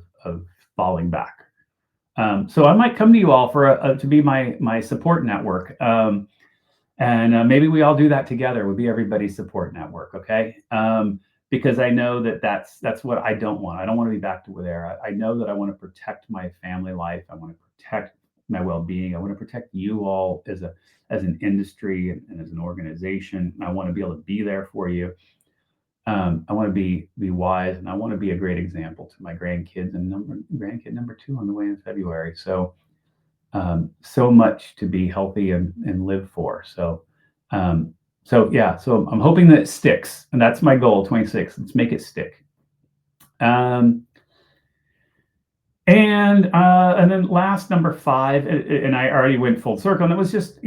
falling back. So I might come to you all to be my support network. And maybe we all do that together. We'll be everybody's support network, okay? Because I know that's what I don't want. I don't want to be back to there. I know that I want to protect my family life. I want to protect my well-being. I want to protect you all as an industry and as an organization. I want to be able to be there for you. I want to be wise, and I want to be a great example to my grandkids and grandkid number 2 on the way in February. So so much to be healthy and live for. So I'm hoping that it sticks, and that's my goal. 26. Let's make it stick. And then last, number 5, and I already went full circle, and it was just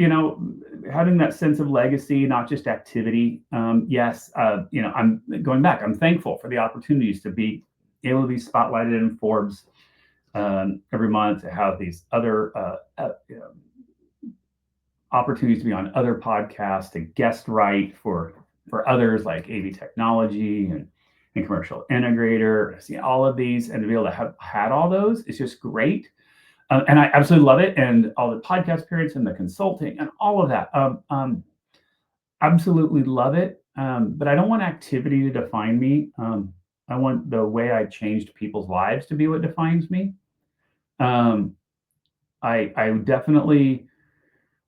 having that sense of legacy, not just activity. Yes, I'm going back. I'm thankful for the opportunities to be able to be spotlighted in Forbes every month, to have these other opportunities to be on other podcasts, to guest write for others like AV Technology and Commercial Integrator. See all of these, and to be able to have had all those is just great. And I absolutely love it, and all the podcast appearance and the consulting and all of that. Absolutely love it. But I don't want activity to define me. I want the way I changed people's lives to be what defines me. Um, I definitely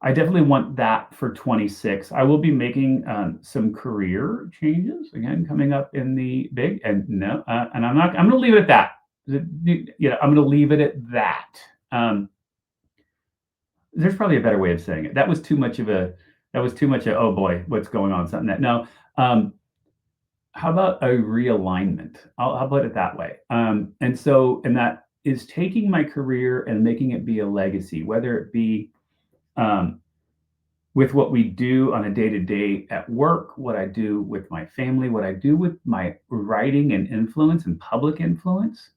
want that for 26. I will be making some career changes again coming up in the big, and no, and I'm going to leave it at that. I'm going to leave it at that. There's probably a better way of saying it. That was too much of oh boy, what's going on? Something that no. How about a realignment? I'll put it that way. And that is taking my career and making it be a legacy, whether it be with what we do on a day-to-day at work, what I do with my family, what I do with my writing and influence and public influence,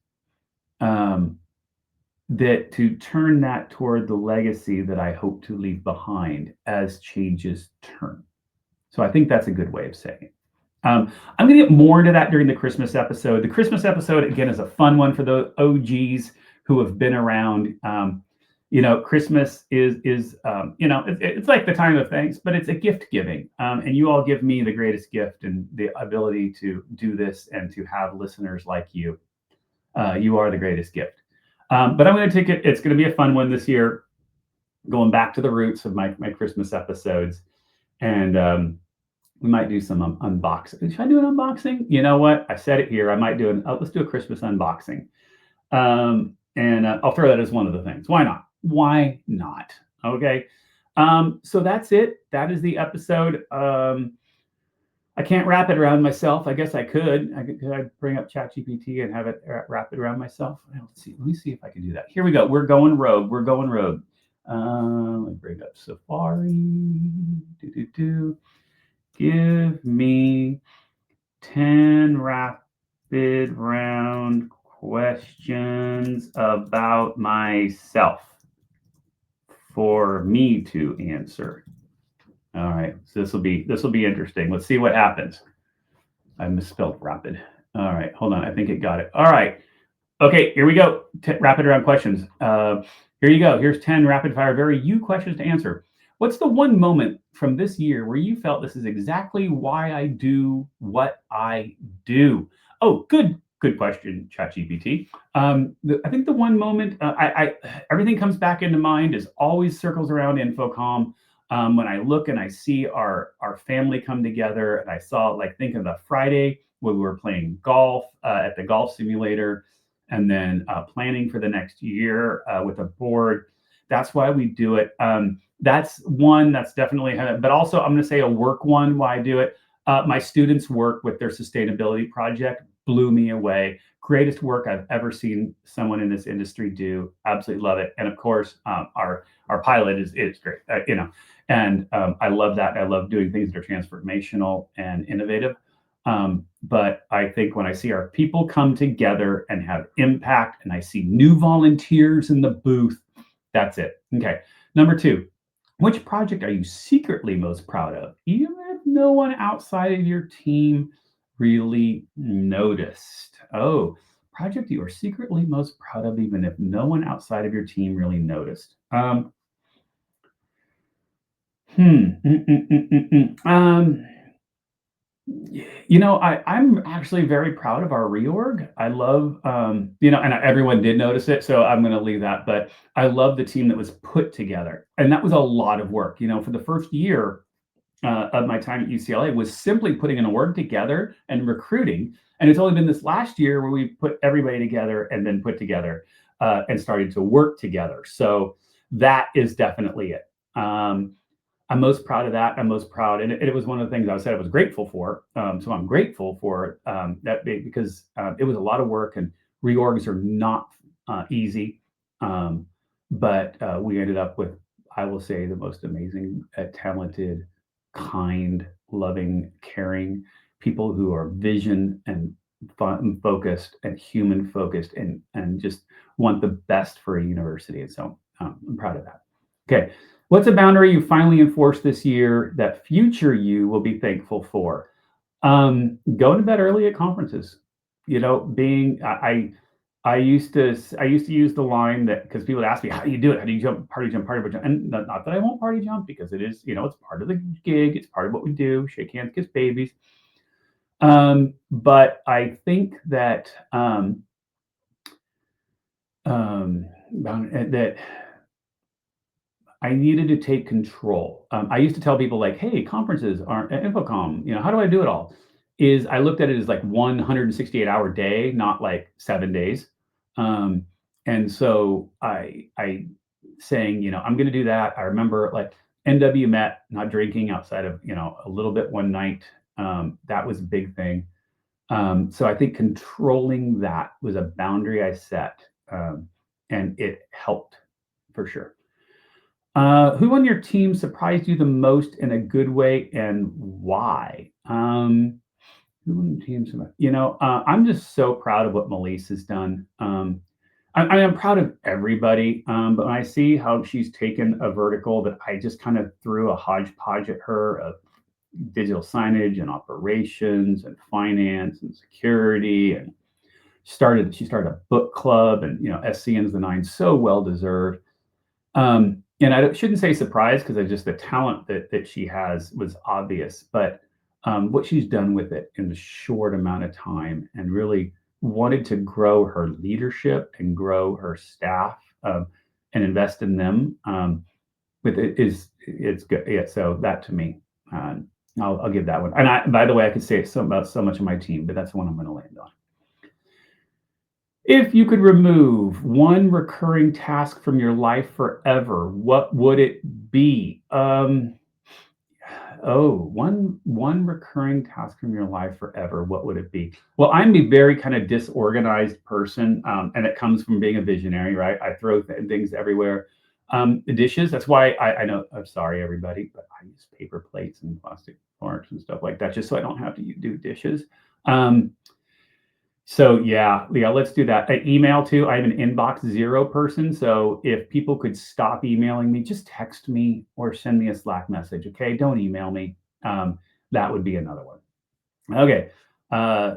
that to turn that toward the legacy that I hope to leave behind as changes turn. So I think that's a good way of saying it. I'm going to get more into that during the Christmas episode. The Christmas episode, again, is a fun one for the OGs who have been around. Christmas is it's like the time of thanks, but it's a gift giving. And you all give me the greatest gift and the ability to do this and to have listeners like you. You are the greatest gift. But I'm going to take it. It's going to be a fun one this year, going back to the roots of my Christmas episodes. And we might do some unboxing. Should I do an unboxing? You know what? I said it here. I might do let's do a Christmas unboxing. And I'll throw that as one of the things. Why not? Why not? Okay. So that's it. That is the episode. I can't wrap it around myself. I guess I could. Could I bring up ChatGPT and have it wrap it around myself? Let's see. Let me see if I can do that. Here we go. We're going rogue. Let me bring up Safari. Give me 10 rapid round questions about myself for me to answer. All right, so this will be interesting. Let's see what happens. I misspelled rapid. All right, hold on. I think it got it. All right. Okay, here we go. Rapid round questions. Here you go. Here's 10 rapid fire, very you questions to answer. What's the one moment from this year where you felt this is exactly why I do what I do? Oh, good question, ChatGPT. I think the one moment everything comes back into mind is always circles around Infocom. When I look and I see our family come together, and I saw, think of the Friday when we were playing golf at the golf simulator, and then planning for the next year with a board. That's why we do it. That's one that's definitely, but also I'm going to say a work one, why I do it. My students' work with their sustainability project blew me away. Greatest work I've ever seen someone in this industry do. Absolutely love it. And of course, our pilot is great, and I love that. I love doing things that are transformational and innovative. But I think when I see our people come together and have impact, and I see new volunteers in the booth, that's it. Okay. Number 2, which project are you secretly most proud of, even if no one outside of your team really noticed? Oh, project you are secretly most proud of, even if no one outside of your team really noticed. I'm actually very proud of our reorg. I love, and everyone did notice it, so I'm going to leave that. But I love the team that was put together, and that was a lot of work. For the first year of my time at UCLA was simply putting an org together and recruiting, and it's only been this last year where we put everybody together and then put together and started to work together. So that is definitely it. I'm most proud of that. I'm most proud, and it was one of the things I said I was grateful for. So I'm grateful for that because it was a lot of work, and reorgs are not easy. But we ended up with, I will say, the most amazing, talented, kind, loving, caring people who are vision and focused and human focused and just want the best for a university. And so I'm proud of that. Okay. What's a boundary you finally enforced this year that future you will be thankful for? Going to bed early at conferences. You know, being I used to use the line that because people would ask me, "How do you do it? How do you jump, party jump?" And not that I won't party jump because it is, it's part of the gig. It's part of what we do. Shake hands, kiss babies. But I think that that I needed to take control. I used to tell people like, "Hey, conferences aren't infocom. How do I do it all?" Is I looked at it as like 168-hour day, not like 7 days. Um, and so I saying, I'm going to do that. I remember like NW met, not drinking outside of a little bit one night. That was a big thing. So I think controlling that was a boundary I set, and it helped for sure. Who on your team surprised you the most in a good way and why? Who on the team I'm just so proud of what Melise has done. I'm proud of everybody, but when I see how she's taken a vertical that I just kind of threw a hodgepodge at her of digital signage and operations and finance and security and she started a book club and SCN's the nine, so well deserved. And I shouldn't say surprise because I just the talent that she has was obvious, but what she's done with it in the short amount of time and really wanted to grow her leadership and grow her staff, and invest in them, with it is it's good. Yeah, so that to me, I'll give that one. And by the way, I could say so about so much of my team, but that's the one I'm going to land on. If you could remove one recurring task from your life forever, what would it be? One recurring task from your life forever, what would it be? Well, I'm a very kind of disorganized person, and it comes from being a visionary, right? I throw things everywhere. The dishes, that's why I know, I'm sorry, everybody, but I use paper plates and plastic forks and stuff like that just so I don't have to do dishes. Um, so yeah, let's do that. Email too. I have an inbox zero person. So if people could stop emailing me, just text me or send me a Slack message. Okay, don't email me. That would be another one. Okay,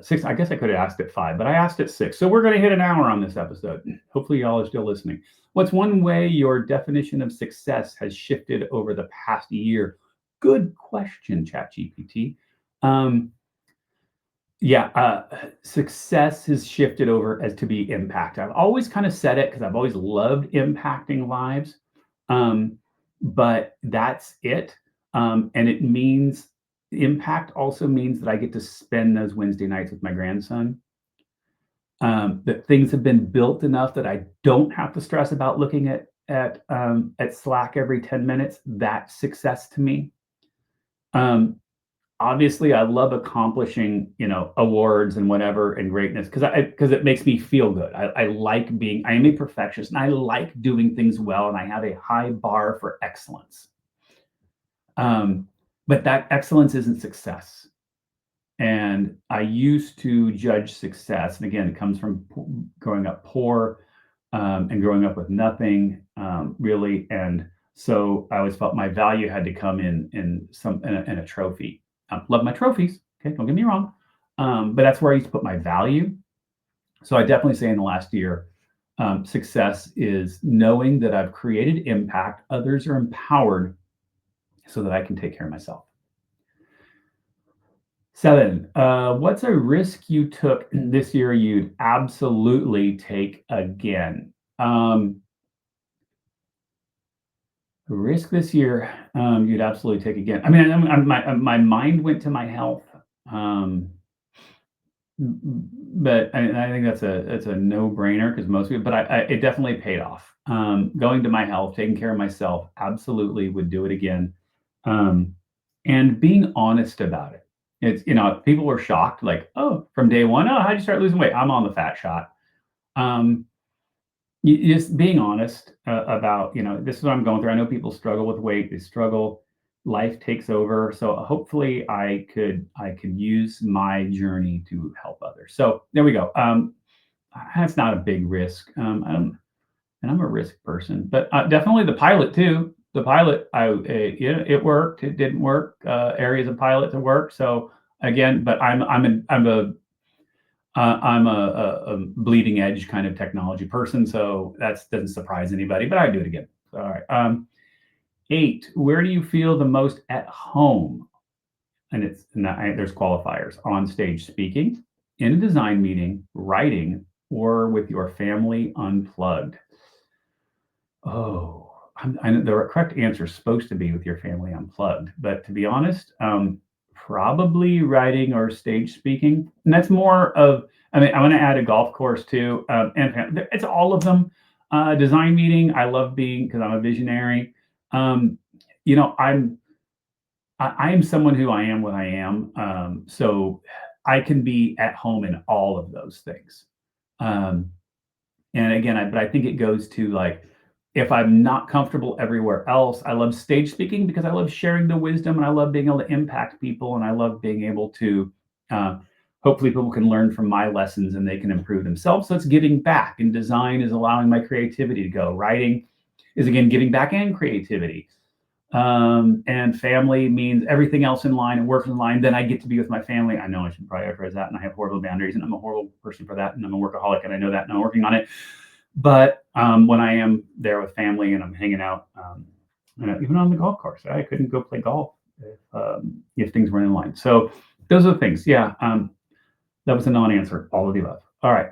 six. I guess I could have asked at 5, but I asked at 6. So we're going to hit an hour on this episode. Hopefully, y'all are still listening. What's one way your definition of success has shifted over the past year? Good question, ChatGPT. Yeah, success has shifted over as to be impact. I've always kind of said it because I've always loved impacting lives, but that's it. And it means impact also means that I get to spend those Wednesday nights with my grandson. That things have been built enough that I don't have to stress about looking at Slack every 10 minutes. That's success to me. Obviously I love accomplishing, awards and whatever and greatness because it makes me feel good. I like I am a perfectionist and I like doing things well and I have a high bar for excellence. But that excellence isn't success. And I used to judge success. And again, it comes from growing up poor, and growing up with nothing, really. And so I always felt my value had to come in a trophy. Love my trophies. Okay, don't get me wrong. But that's where I used to put my value. So I definitely say in the last year, success is knowing that I've created impact, others are empowered so that I can take care of myself. 7, what's a risk you took this year you'd absolutely take again? Risk this year, you'd absolutely take again. I mean, my mind went to my health, but I think that's a no-brainer because most people, but it definitely paid off. Going to my health, taking care of myself, absolutely would do it again. And being honest about it. It's, people were shocked, like, oh, from day one, oh, how'd you start losing weight? I'm on the fat shot. Just being honest, about, this is what I'm going through. I know people struggle with weight, they struggle, life takes over. So hopefully I could use my journey to help others. So there we go. That's not a big risk. And I'm a risk person, but definitely the pilot too. the pilot, it worked. It didn't work. Areas of pilot to work. So again, but I'm a bleeding edge kind of technology person, so that doesn't surprise anybody. But I do it again. All right. 8. Where do you feel the most at home? And there's qualifiers: on stage speaking, in a design meeting, writing, or with your family unplugged. Oh, the correct answer is supposed to be with your family unplugged, but to be honest, probably writing or stage speaking. And that's more of, I mean, I'm going to add a golf course too, and it's all of them. Design meeting, I love being, because I'm a visionary. Um, you know, I am someone who I am what I am. So I can be at home in all of those things. Um, and again, but I think it goes to like, if I'm not comfortable everywhere else, I love stage speaking because I love sharing the wisdom and I love being able to impact people and I love being able to, hopefully people can learn from my lessons and they can improve themselves. So it's giving back, and design is allowing my creativity to go. Writing is again giving back and creativity. And family means everything else in line and work in line. Then I get to be with my family. I know I should prioritize that, and I have horrible boundaries, and I'm a horrible person for that, and I'm a workaholic, and I know that, and I'm working on it. But when I am there with family and I'm hanging out, even on the golf course, I couldn't go play golf if things weren't in line. So those are the things. Yeah, that was a non-answer. All of the above. All right.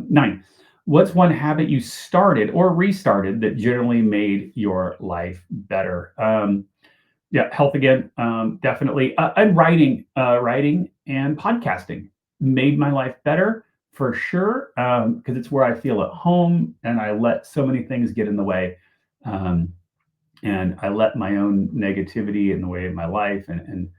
9. What's one habit you started or restarted that generally made your life better? Yeah, health again, definitely. And writing and podcasting made my life better for sure, because it's where I feel at home, and I let so many things get in the way, and I let my own negativity in the way of my life, and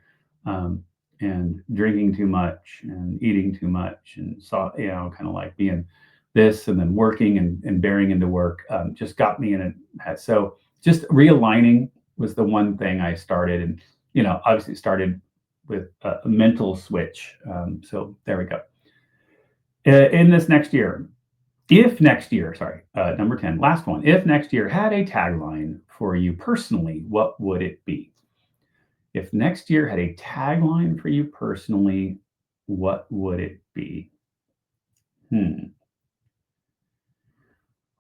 drinking too much and eating too much, and kind of like being this and then working and bearing into work, just got me in it. So just realigning was the one thing I started, and obviously started with a mental switch. So there we go. In this next year, if next year, sorry, number 10, last one, if next year had a tagline for you personally, what would it be? If next year had a tagline for you personally, what would it be?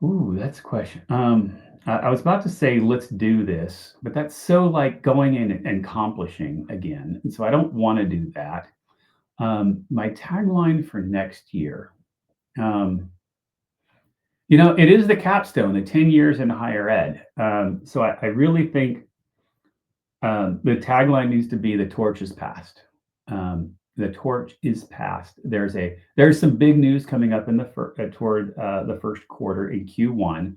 Ooh, that's a question. I was about to say, let's do this, but that's so like going in and accomplishing again. And so I don't want to do that. My tagline for next year, it is the capstone, the 10 years in higher ed. So I really think the tagline needs to be "the torch is passed." The torch is passed. There's some big news coming up in toward the first quarter in Q1,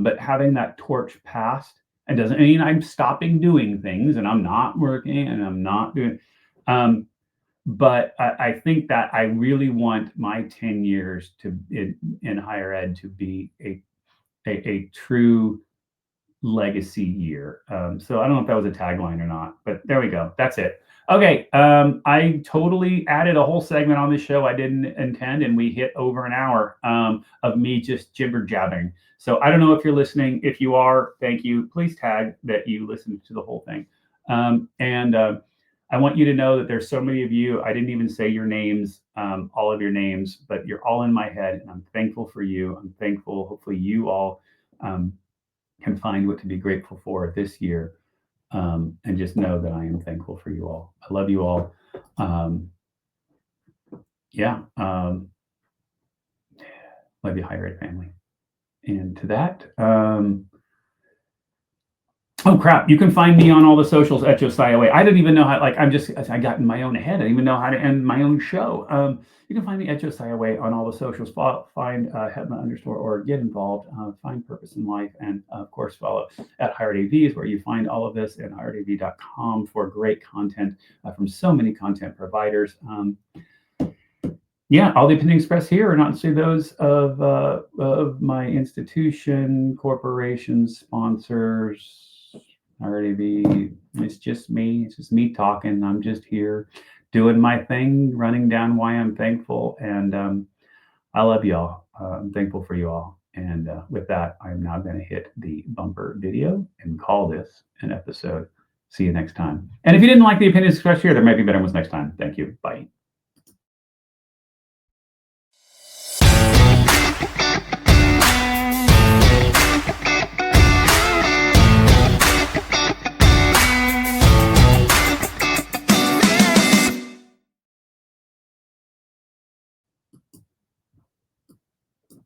but having that torch passed, it doesn't mean I'm stopping doing things and I'm not working and I'm not doing. But I think that I really want my 10 years in higher ed to be a true legacy year. So I don't know if that was a tagline or not, but there we go. That's it. Okay. I totally added a whole segment on this show I didn't intend, and we hit over an hour of me just jibber jabbing. So I don't know if you're listening. If you are, thank you. Please tag that you listened to the whole thing. And I want you to know that there's so many of you. I didn't even say your names, all of your names, but you're all in my head, and I'm thankful for you. I'm thankful. Hopefully you all can find what to be grateful for this year, and just know that I am thankful for you all. I love you all. Love you, higher ed family. And to that, oh crap! You can find me on all the socials at Josiah Way. I didn't even know how. I got in my own head. I didn't even know how to end my own show. You can find me at Josiah Way on all the socials. Find HETMA_org. Get involved. Find purpose in life, and of course follow at Higher Ed AV is where you find all of this, and higheredav.com for great content from so many content providers. All the opinions expressed here are not necessarily those of my institution, corporations, sponsors. RDB, it's just me. It's just me talking. I'm just here doing my thing, running down why I'm thankful. And I love y'all. I'm thankful for you all. And with that, I'm now going to hit the bumper video and call this an episode. See you next time. And if you didn't like the opinions expressed here, there might be better ones next time. Thank you. Bye.